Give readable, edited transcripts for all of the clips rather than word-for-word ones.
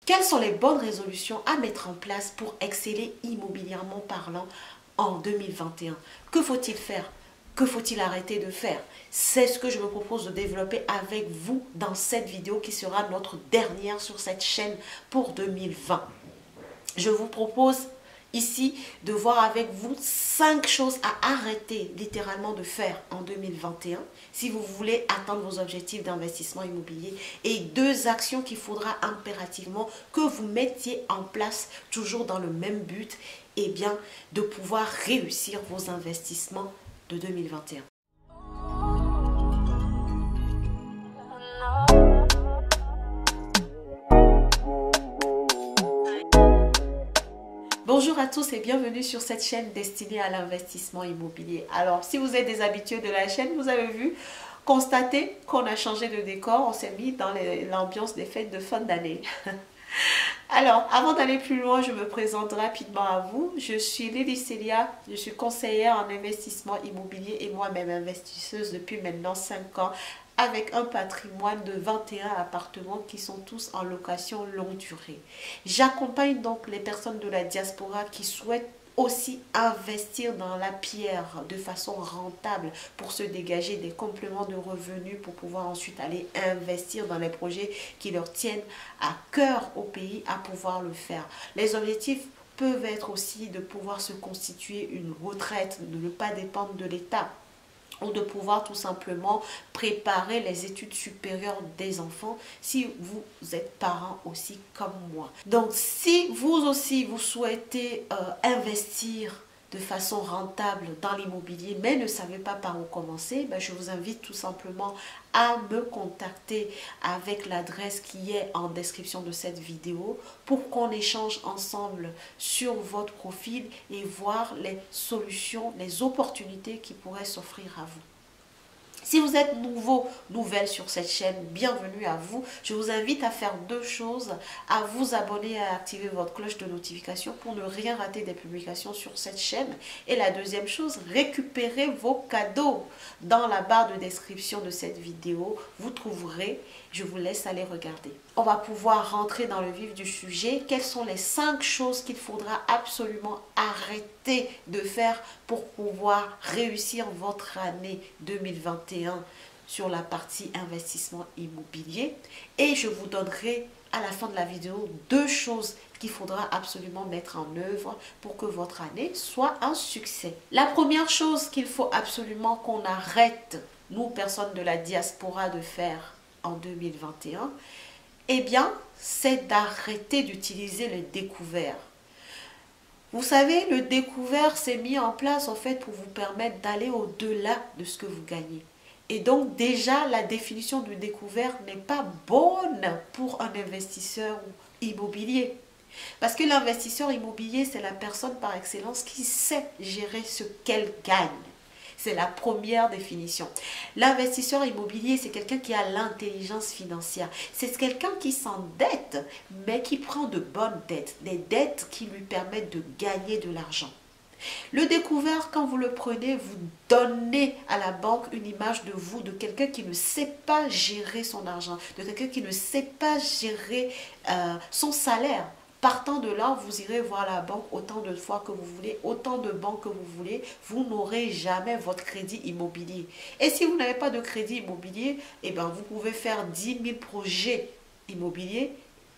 Quelles sont les bonnes résolutions à mettre en place pour exceller immobilièrement parlant en 2021? Que faut-il faire? Que faut-il arrêter de faire? C'est ce que je me propose de développer avec vous dans cette vidéo qui sera notre dernière sur cette chaîne pour 2020. Je vous propose ici de voir avec vous 5 choses à arrêter littéralement de faire en 2021 si vous voulez atteindre vos objectifs d'investissement immobilier et 2 actions qu'il faudra impérativement que vous mettiez en place toujours dans le même but, et bien de pouvoir réussir vos investissements de 2021. Bonjour à tous et bienvenue sur cette chaîne destinée à l'investissement immobilier. Alors, si vous êtes des habitués de la chaîne, vous avez vu, constaté qu'on a changé de décor, on s'est mis dans l'ambiance des fêtes de fin d'année. Alors, avant d'aller plus loin, je me présente rapidement à vous. Je suis Lily Célia, je suis conseillère en investissement immobilier et moi-même investisseuse depuis maintenant 5 ans avec un patrimoine de 21 appartements qui sont tous en location longue durée. J'accompagne donc les personnes de la diaspora qui souhaitent aussi investir dans la pierre de façon rentable pour se dégager des compléments de revenus pour pouvoir ensuite aller investir dans les projets qui leur tiennent à cœur au pays à pouvoir le faire. Les objectifs peuvent être aussi de pouvoir se constituer une retraite, de ne pas dépendre de l'État, ou de pouvoir tout simplement préparer les études supérieures des enfants si vous êtes parents aussi comme moi. Donc si vous aussi vous souhaitez investir de façon rentable dans l'immobilier mais ne savez pas par où commencer, ben je vous invite tout simplement à me contacter avec l'adresse qui est en description de cette vidéo pour qu'on échange ensemble sur votre profil et voir les solutions, les opportunités qui pourraient s'offrir à vous. Si vous êtes nouvelle sur cette chaîne, bienvenue à vous. Je vous invite à faire 2 choses, à vous abonner et à activer votre cloche de notification pour ne rien rater des publications sur cette chaîne. Et la deuxième chose, récupérez vos cadeaux. Dans la barre de description de cette vidéo, vous trouverez, je vous laisse aller regarder. On va pouvoir rentrer dans le vif du sujet. Quelles sont les 5 choses qu'il faudra absolument arrêter de faire pour pouvoir réussir votre année 2021 sur la partie investissement immobilier? Et je vous donnerai à la fin de la vidéo 2 choses qu'il faudra absolument mettre en œuvre pour que votre année soit un succès. La première chose qu'il faut absolument qu'on arrête, nous personnes de la diaspora, de faire en 2021, eh bien, c'est d'arrêter d'utiliser le découvert. Vous savez, le découvert s'est mis en place en fait pour vous permettre d'aller au-delà de ce que vous gagnez. Et donc déjà, la définition du découvert n'est pas bonne pour un investisseur immobilier. Parce que l'investisseur immobilier, c'est la personne par excellence qui sait gérer ce qu'elle gagne. C'est la première définition. L'investisseur immobilier, c'est quelqu'un qui a l'intelligence financière. C'est quelqu'un qui s'endette, mais qui prend de bonnes dettes. Des dettes qui lui permettent de gagner de l'argent. Le découvert, quand vous le prenez, vous donnez à la banque une image de vous, de quelqu'un qui ne sait pas gérer son argent, de quelqu'un qui ne sait pas gérer son salaire. Partant de là, vous irez voir la banque autant de fois que vous voulez, autant de banques que vous voulez, vous n'aurez jamais votre crédit immobilier. Et si vous n'avez pas de crédit immobilier, eh bien, vous pouvez faire 10 000 projets immobiliers,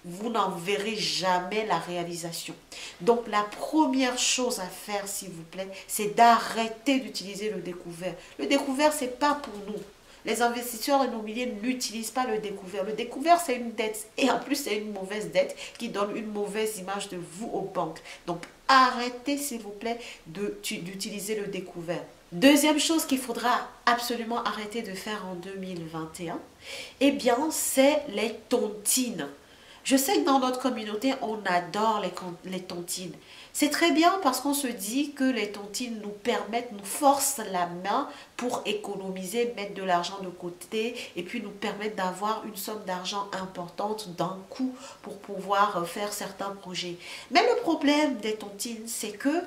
vous n'en verrez jamais la réalisation. Donc, la première chose à faire, s'il vous plaît, c'est d'arrêter d'utiliser le découvert. Le découvert, ce n'est pas pour nous. Les investisseurs immobiliers n'utilisent pas le découvert. Le découvert, c'est une dette. Et en plus, c'est une mauvaise dette qui donne une mauvaise image de vous aux banques. Donc, arrêtez, s'il vous plaît, d'utiliser le découvert. Deuxième chose qu'il faudra absolument arrêter de faire en 2021, eh bien, c'est les tontines. Je sais que dans notre communauté, on adore les tontines. C'est très bien parce qu'on se dit que les tontines nous permettent, nous forcent la main pour économiser, mettre de l'argent de côté et puis nous permettent d'avoir une somme d'argent importante d'un coup pour pouvoir faire certains projets. Mais le problème des tontines, c'est que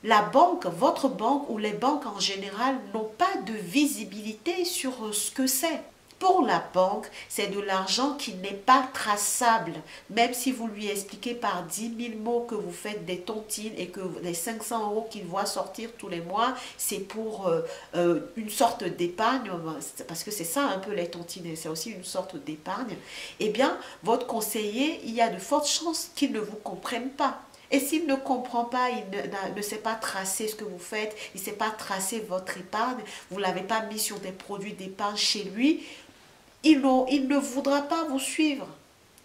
la banque, votre banque ou les banques en général n'ont pas de visibilité sur ce que c'est. Pour la banque, c'est de l'argent qui n'est pas traçable. Même si vous lui expliquez par 10 000 mots que vous faites des tontines et que les 500 € qu'il voit sortir tous les mois, c'est pour une sorte d'épargne, parce que c'est ça un peu les tontines, c'est aussi une sorte d'épargne, eh bien, votre conseiller, il y a de fortes chances qu'il ne vous comprenne pas. Et s'il ne comprend pas, il ne sait pas tracer ce que vous faites, il ne sait pas tracer votre épargne, vous ne l'avez pas mis sur des produits d'épargne chez lui, il ne voudra pas vous suivre.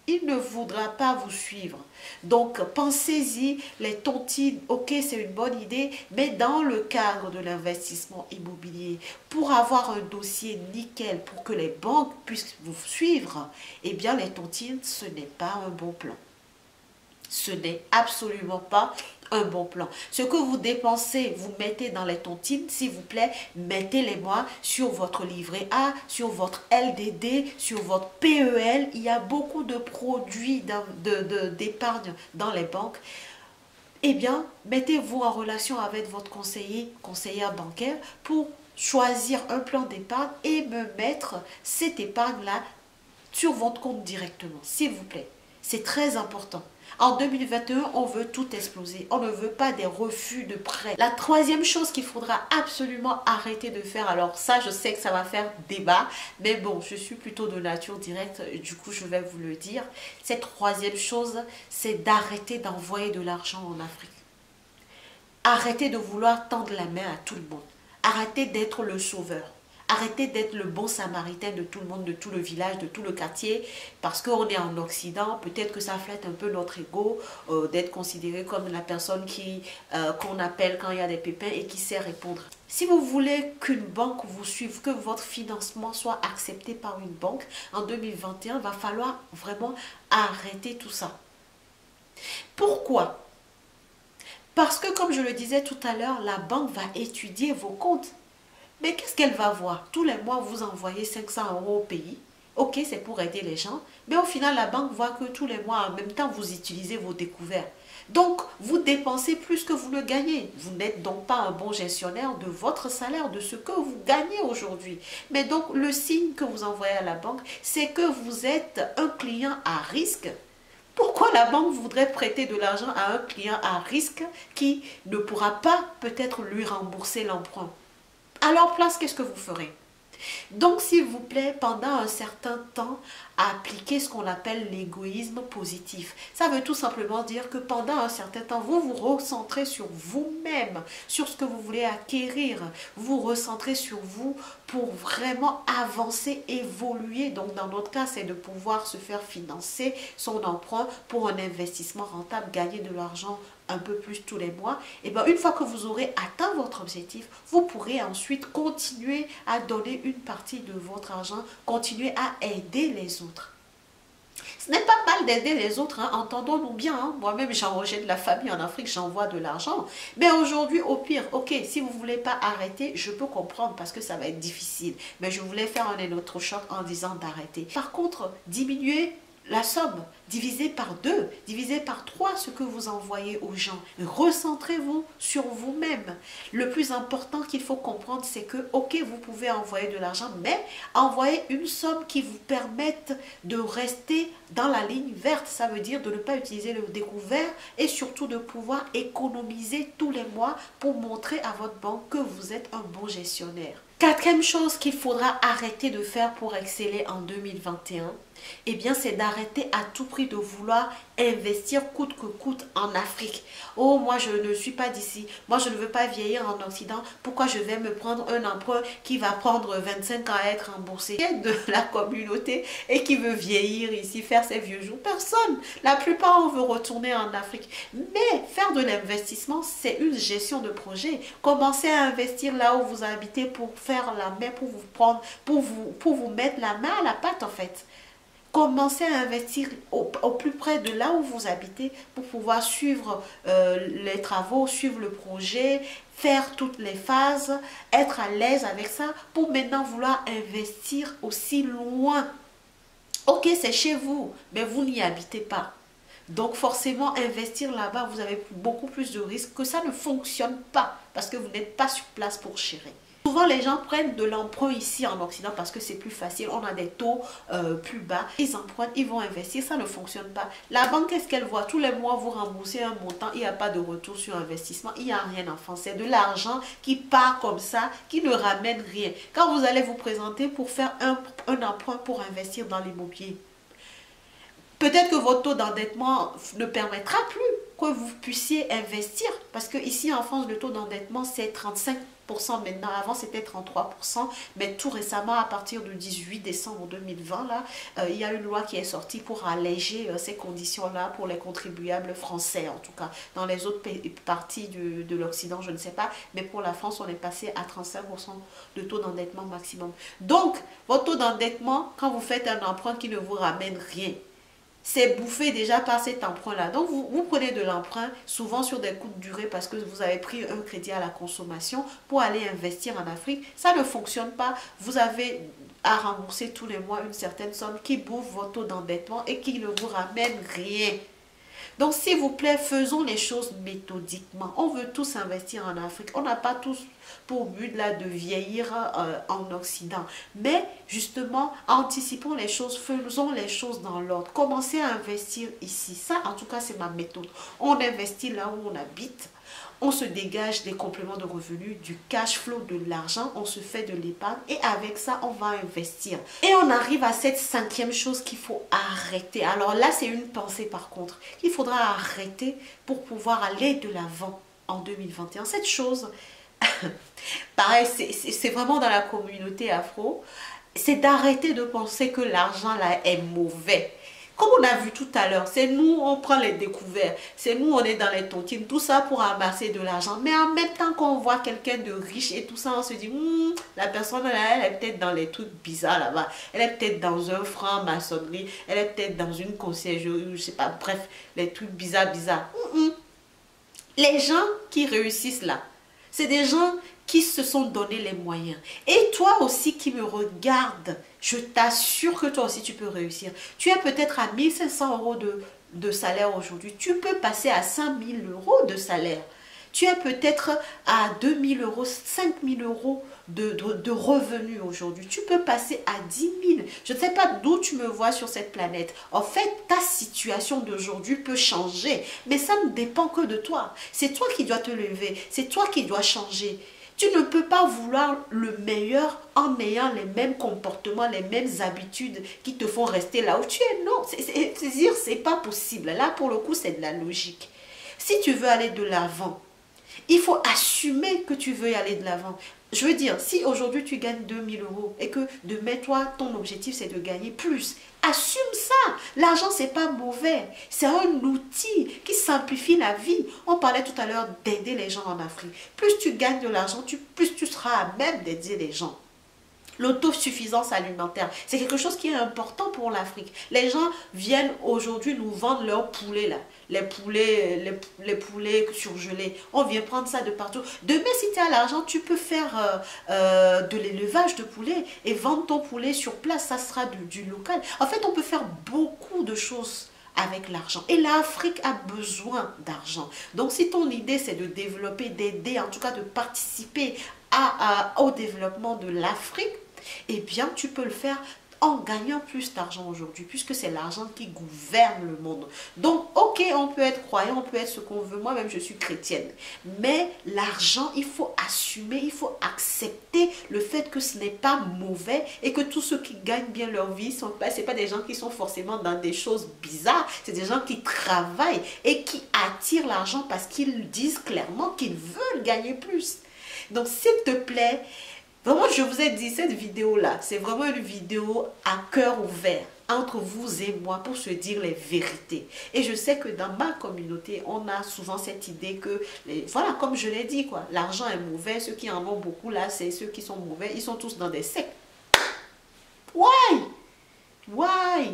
Il ne voudra pas vous suivre. Donc, pensez-y, les tontines, ok, c'est une bonne idée, mais dans le cadre de l'investissement immobilier, pour avoir un dossier nickel, pour que les banques puissent vous suivre, eh bien, les tontines, ce n'est pas un bon plan. Ce n'est absolument pas un bon plan. Ce que vous dépensez, vous mettez dans les tontines, s'il vous plaît, mettez-les-moi sur votre livret A, sur votre LDD, sur votre PEL. Il y a beaucoup de produits d'épargne dans les banques. Eh bien, mettez-vous en relation avec votre conseillère bancaire pour choisir un plan d'épargne et me mettre cette épargne-là sur votre compte directement, s'il vous plaît. C'est très important. En 2021, on veut tout exploser. On ne veut pas des refus de prêts. La troisième chose qu'il faudra absolument arrêter de faire, alors ça, je sais que ça va faire débat, mais bon, je suis plutôt de nature directe, du coup, je vais vous le dire. Cette troisième chose, c'est d'arrêter d'envoyer de l'argent en Afrique. Arrêtez de vouloir tendre la main à tout le monde. Arrêtez d'être le sauveur. Arrêtez d'être le bon samaritain de tout le monde, de tout le village, de tout le quartier, parce qu'on est en Occident, peut-être que ça flatte un peu notre ego, d'être considéré comme la personne qu'on appelle quand il y a des pépins et qui sait répondre. Si vous voulez qu'une banque vous suive, que votre financement soit accepté par une banque, en 2021, il va falloir vraiment arrêter tout ça. Pourquoi ? Parce que, comme je le disais tout à l'heure, la banque va étudier vos comptes. Mais qu'est-ce qu'elle va voir? Tous les mois, vous envoyez 500 € au pays. Ok, c'est pour aider les gens. Mais au final, la banque voit que tous les mois, en même temps, vous utilisez vos découvertes. Donc, vous dépensez plus que vous ne gagnez. Vous n'êtes donc pas un bon gestionnaire de votre salaire, de ce que vous gagnez aujourd'hui. Mais donc, le signe que vous envoyez à la banque, c'est que vous êtes un client à risque. Pourquoi la banque voudrait prêter de l'argent à un client à risque qui ne pourra pas peut-être lui rembourser l'emprunt? À leur place, qu'est-ce que vous ferez? Donc, s'il vous plaît, pendant un certain temps, appliquez ce qu'on appelle l'égoïsme positif. Ça veut tout simplement dire que pendant un certain temps, vous vous recentrez sur vous-même, sur ce que vous voulez acquérir. Vous recentrez sur vous pour vraiment avancer, évoluer. Donc, dans notre cas, c'est de pouvoir se faire financer son emprunt pour un investissement rentable, gagner de l'argent un peu plus tous les mois. Et bien, une fois que vous aurez atteint votre objectif, vous pourrez ensuite continuer à donner une partie de votre argent, continuer à aider les autres. Ce n'est pas mal d'aider les autres, hein, entendons-nous bien. Hein. Moi-même, j'ai de la famille en Afrique, j'envoie de l'argent. Mais aujourd'hui, au pire, ok, si vous ne voulez pas arrêter, je peux comprendre parce que ça va être difficile. Mais je voulais faire un électrochoc en disant d'arrêter. Par contre, diminuer la somme, divisez par 2, divisez par 3 ce que vous envoyez aux gens. Recentrez-vous sur vous-même. Le plus important qu'il faut comprendre, c'est que, ok, vous pouvez envoyer de l'argent, mais envoyez une somme qui vous permette de rester dans la ligne verte. Ça veut dire de ne pas utiliser le découvert et surtout de pouvoir économiser tous les mois pour montrer à votre banque que vous êtes un bon gestionnaire. Quatrième chose qu'il faudra arrêter de faire pour exceller en 2021, eh bien, c'est d'arrêter à tout prix de vouloir investir coûte que coûte en Afrique. Oh, moi, je ne suis pas d'ici. Moi, je ne veux pas vieillir en Occident. Pourquoi je vais me prendre un emprunt qui va prendre 25 ans à être remboursé de la communauté et qui veut vieillir ici, faire ses vieux jours? Personne. La plupart, on veut retourner en Afrique. Mais faire de l'investissement, c'est une gestion de projet. Commencez à investir là où vous habitez pour faire la main, pour vous prendre, pour vous mettre la main à la pâte, en fait. Commencez à investir au plus près de là où vous habitez pour pouvoir suivre les travaux, suivre le projet, faire toutes les phases, être à l'aise avec ça pour maintenant vouloir investir aussi loin. Ok, c'est chez vous, mais vous n'y habitez pas. Donc forcément, investir là-bas, vous avez beaucoup plus de risques que ça ne fonctionne pas parce que vous n'êtes pas sur place pour gérer. Souvent, les gens prennent de l'emprunt ici en Occident parce que c'est plus facile. On a des taux plus bas. Ils empruntent, ils vont investir. Ça ne fonctionne pas. La banque, qu'est-ce qu'elle voit? Tous les mois, vous remboursez un montant. Il n'y a pas de retour sur investissement. Il n'y a rien en France. C'est de l'argent qui part comme ça, qui ne ramène rien. Quand vous allez vous présenter pour faire un emprunt pour investir dans l'immobilier, peut-être que votre taux d'endettement ne permettra plus que vous puissiez investir. Parce que ici en France, le taux d'endettement, c'est 35% maintenant. Avant, c'était 33%. Mais tout récemment, à partir du 18 décembre 2020, là, il y a une loi qui est sortie pour alléger ces conditions-là pour les contribuables français, en tout cas. Dans les autres parties de l'Occident, je ne sais pas. Mais pour la France, on est passé à 35% de taux d'endettement maximum. Donc, votre taux d'endettement, quand vous faites un emprunt qui ne vous ramène rien, c'est bouffé déjà par cet emprunt-là. Donc, vous prenez de l'emprunt, souvent sur des courtes durées, parce que vous avez pris un crédit à la consommation pour aller investir en Afrique. Ça ne fonctionne pas. Vous avez à rembourser tous les mois une certaine somme qui bouffe votre taux d'endettement et qui ne vous ramène rien. Donc, s'il vous plaît, faisons les choses méthodiquement. On veut tous investir en Afrique. On n'a pas tous pour but là de vieillir en Occident. Mais justement, anticipons les choses, faisons les choses dans l'ordre. Commencez à investir ici. Ça, en tout cas, c'est ma méthode. On investit là où on habite. On se dégage des compléments de revenus, du cash flow, de l'argent, on se fait de l'épargne et avec ça, on va investir. Et on arrive à cette cinquième chose qu'il faut arrêter. Alors là, c'est une pensée par contre, qu'il faudra arrêter pour pouvoir aller de l'avant en 2021. Cette chose, pareil, c'est vraiment dans la communauté afro, c'est d'arrêter de penser que l'argent là est mauvais. Comme on a vu tout à l'heure, c'est nous, on prend les découvertes, c'est nous, on est dans les tontines, tout ça pour amasser de l'argent. Mais en même temps qu'on voit quelqu'un de riche et tout ça, on se dit, la personne là, elle est peut-être dans les trucs bizarres là-bas. Elle est peut-être dans un franc-maçonnerie, elle est peut-être dans une conciergerie, je sais pas, bref, les trucs bizarres. Les gens qui réussissent là, c'est des gens qui se sont donné les moyens. Et toi aussi qui me regardes, je t'assure que toi aussi tu peux réussir. Tu es peut-être à 1500 € de salaire aujourd'hui. Tu peux passer à 5000 € de salaire. Tu es peut-être à 2000 €, 5000 € de revenus aujourd'hui. Tu peux passer à 10 000. Je ne sais pas d'où tu me vois sur cette planète. En fait, ta situation d'aujourd'hui peut changer. Mais ça ne dépend que de toi. C'est toi qui dois te lever. C'est toi qui dois changer. Tu ne peux pas vouloir le meilleur en ayant les mêmes comportements, les mêmes habitudes qui te font rester là où tu es. Non, c'est pas possible. Là, pour le coup, c'est de la logique. Si tu veux aller de l'avant, il faut assumer que tu veux y aller de l'avant. Je veux dire, si aujourd'hui tu gagnes 2000 € et que demain, toi, ton objectif, c'est de gagner plus, assume ça. L'argent, c'est pas mauvais. C'est un outil qui simplifie la vie. On parlait tout à l'heure d'aider les gens en Afrique. Plus tu gagnes de l'argent, plus tu seras à même d'aider les gens. L'autosuffisance alimentaire, c'est quelque chose qui est important pour l'Afrique. Les gens viennent aujourd'hui nous vendre leurs poulets là. Les poulets surgelés. On vient prendre ça de partout. Demain, si tu as l'argent, tu peux faire de l'élevage de poulets et vendre ton poulet sur place. Ça sera du local. En fait, on peut faire beaucoup de choses avec l'argent. Et l'Afrique a besoin d'argent. Donc, si ton idée, c'est de développer, d'aider, en tout cas de participer au développement de l'Afrique, eh bien, tu peux le faire en gagnant plus d'argent aujourd'hui, puisque c'est l'argent qui gouverne le monde. Donc, ok, on peut être croyant, on peut être ce qu'on veut. Moi-même, je suis chrétienne. Mais l'argent, il faut assumer, il faut accepter le fait que ce n'est pas mauvais et que tous ceux qui gagnent bien leur vie, ce n'est pas des gens qui sont forcément dans des choses bizarres. C'est des gens qui travaillent et qui attirent l'argent parce qu'ils disent clairement qu'ils veulent gagner plus. Donc, s'il te plaît, vraiment, je vous ai dit, cette vidéo-là, c'est vraiment une vidéo à cœur ouvert entre vous et moi pour se dire les vérités. Et je sais que dans ma communauté, on a souvent cette idée que, voilà, comme je l'ai dit, quoi, l'argent est mauvais, ceux qui en ont beaucoup là, c'est ceux qui sont mauvais, ils sont tous dans des sectes. Why? Why?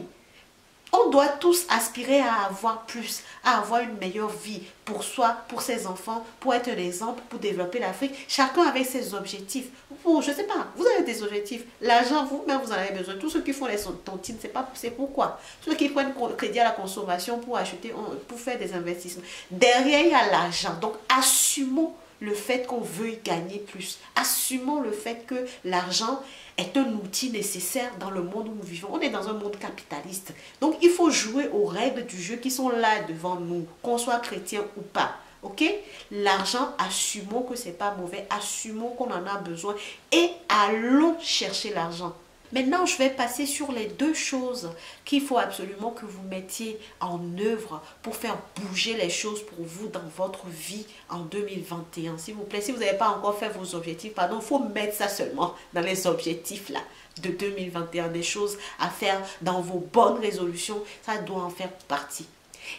On doit tous aspirer à avoir plus, à avoir une meilleure vie pour soi, pour ses enfants, pour être un exemple, pour développer l'Afrique. Chacun avec ses objectifs. Bon, je ne sais pas, vous avez des objectifs. L'argent, vous-même, vous en avez besoin. Tous ceux qui font les tontines, c'est pourquoi. Ceux qui prennent crédit à la consommation pour acheter, pour faire des investissements. Derrière, il y a l'argent. Donc, assumons le fait qu'on veuille gagner plus. Assumons le fait que l'argent est un outil nécessaire dans le monde où nous vivons. On est dans un monde capitaliste. Donc, il faut jouer aux règles du jeu qui sont là devant nous, qu'on soit chrétien ou pas. Ok? L'argent, assumons que c'est pas mauvais, assumons qu'on en a besoin et allons chercher l'argent. Maintenant, je vais passer sur les deux choses qu'il faut absolument que vous mettiez en œuvre pour faire bouger les choses pour vous dans votre vie en 2021. S'il vous plaît, si vous n'avez pas encore fait vos objectifs, pardon, il faut mettre ça seulement dans les objectifs là de 2021, des choses à faire dans vos bonnes résolutions, ça doit en faire partie.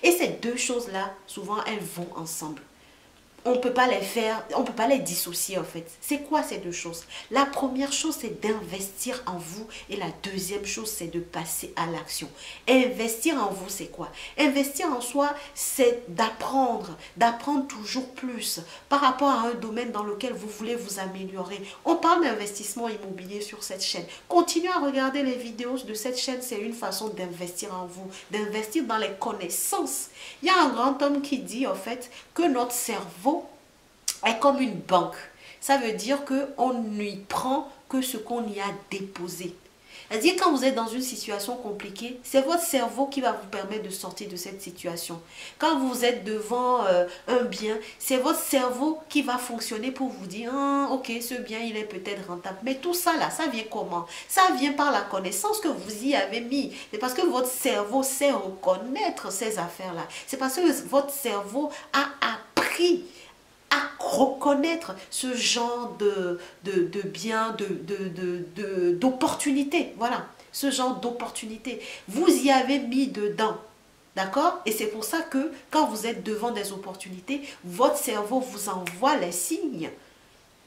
Et ces deux choses-là, souvent, elles vont ensemble. On ne peut pas les faire, on ne peut pas les dissocier en fait. C'est quoi ces deux choses? La première chose, c'est d'investir en vous et la deuxième chose, c'est de passer à l'action. Investir en vous, c'est quoi? Investir en soi, c'est d'apprendre toujours plus par rapport à un domaine dans lequel vous voulez vous améliorer. On parle d'investissement immobilier sur cette chaîne. Continuez à regarder les vidéos de cette chaîne, c'est une façon d'investir en vous, d'investir dans les connaissances. Il y a un grand homme qui dit en fait que notre cerveau est comme une banque. Ça veut dire qu'on n'y prend que ce qu'on y a déposé. C'est-à-dire quand vous êtes dans une situation compliquée, c'est votre cerveau qui va vous permettre de sortir de cette situation. Quand vous êtes devant un bien, c'est votre cerveau qui va fonctionner pour vous dire ah, ok, ce bien il est peut-être rentable. Mais tout ça là, ça vient comment? Ça vient par la connaissance que vous y avez mis. C'est parce que votre cerveau sait reconnaître ces affaires-là. C'est parce que votre cerveau a appris à reconnaître ce genre de biens, d'opportunités. Voilà, ce genre d'opportunités. Vous y avez mis dedans. D'accord? Et c'est pour ça que quand vous êtes devant des opportunités, votre cerveau vous envoie les signes.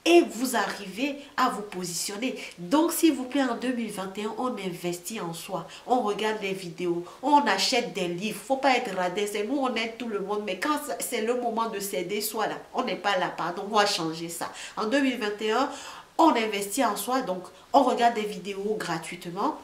Et vous arrivez à vous positionner. Donc, s'il vous plaît, en 2021, on investit en soi. On regarde des vidéos. On achète des livres. Il ne faut pas être radin. C'est nous, on aide tout le monde. Mais quand c'est le moment de s'aider, soit là. On n'est pas là, pardon. On va changer ça. En 2021, on investit en soi. Donc, on regarde des vidéos gratuitement.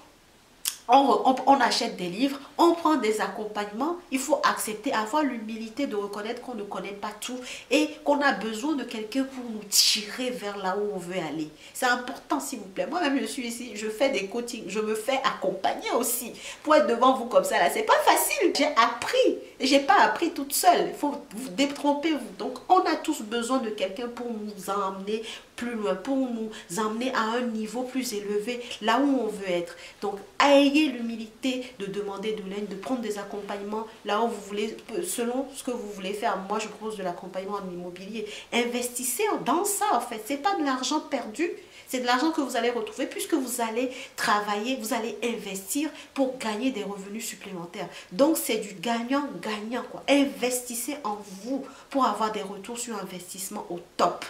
On achète des livres, on prend des accompagnements. Il faut accepter, avoir l'humilité de reconnaître qu'on ne connaît pas tout et qu'on a besoin de quelqu'un pour nous tirer vers là où on veut aller. C'est important, s'il vous plaît. Moi-même, je suis ici, je fais des coachings, je me fais accompagner aussi. Pour être devant vous comme ça, là, c'est pas facile. J'ai appris. J'ai pas appris toute seule. Il faut vous détromper vous. Donc, on a tous besoin de quelqu'un pour nous emmener plus loin, pour nous emmener à un niveau plus élevé, là où on veut être. Donc, ayez l'humilité de demander de l'aide, de prendre des accompagnements là où vous voulez, selon ce que vous voulez faire. Moi, je propose de l'accompagnement en immobilier. Investissez dans ça, en fait. C'est pas de l'argent perdu. C'est de l'argent que vous allez retrouver puisque vous allez travailler, vous allez investir pour gagner des revenus supplémentaires. Donc, c'est du gagnant-gagnant, quoi. Investissez en vous pour avoir des retours sur investissement au top.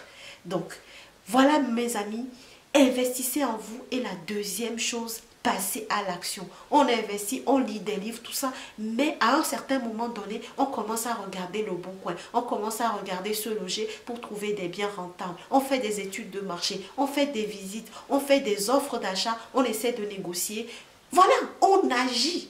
Donc, voilà mes amis, investissez en vous. Et la deuxième chose, passez à l'action. On investit, on lit des livres, tout ça. Mais à un certain moment donné, on commence à regarder le bon coin. On commence à regarder se loger pour trouver des biens rentables. On fait des études de marché, on fait des visites, on fait des offres d'achat, on essaie de négocier. Voilà, on agit.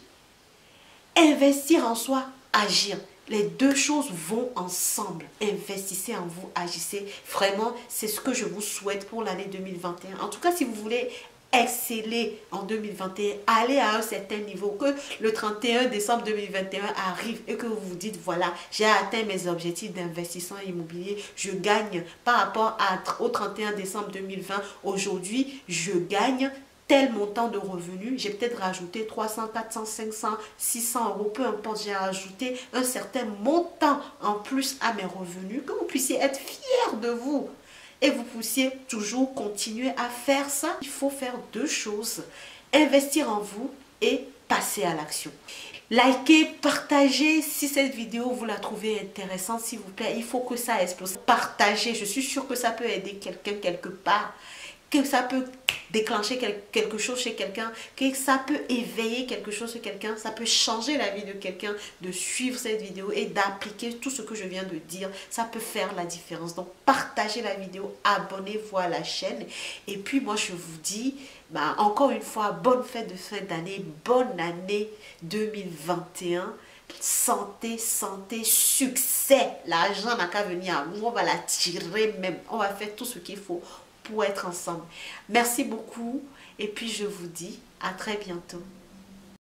Investir en soi, agir. Les deux choses vont ensemble. Investissez en vous, agissez. Vraiment, c'est ce que je vous souhaite pour l'année 2021. En tout cas, si vous voulez exceller en 2021, aller à un certain niveau, que le 31 décembre 2021 arrive et que vous vous dites, voilà, j'ai atteint mes objectifs d'investissement immobilier, je gagne par rapport au 31 décembre 2020, aujourd'hui, je gagne tel montant de revenus, j'ai peut-être rajouté 300, 400, 500, 600 euros, peu importe, j'ai rajouté un certain montant en plus à mes revenus, que vous puissiez être fiers de vous et vous puissiez toujours continuer à faire ça. Il faut faire deux choses, investir en vous et passer à l'action. Likez, partagez si cette vidéo vous la trouvez intéressante, s'il vous plaît, il faut que ça explose. Partagez, je suis sûre que ça peut aider quelqu'un quelque part, que ça peut déclencher quelque chose chez quelqu'un, que ça peut éveiller quelque chose chez quelqu'un, ça peut changer la vie de quelqu'un de suivre cette vidéo et d'appliquer tout ce que je viens de dire. Ça peut faire la différence. Donc, partagez la vidéo, abonnez-vous à la chaîne. Et puis, moi, je vous dis, encore une fois, bonne fête de fin d'année, bonne année 2021. santé, santé, succès. L'argent n'a qu'à venir à nous, on va l'attirer même. On va faire tout ce qu'il faut pour être ensemble. Merci beaucoup et puis je vous dis à très bientôt.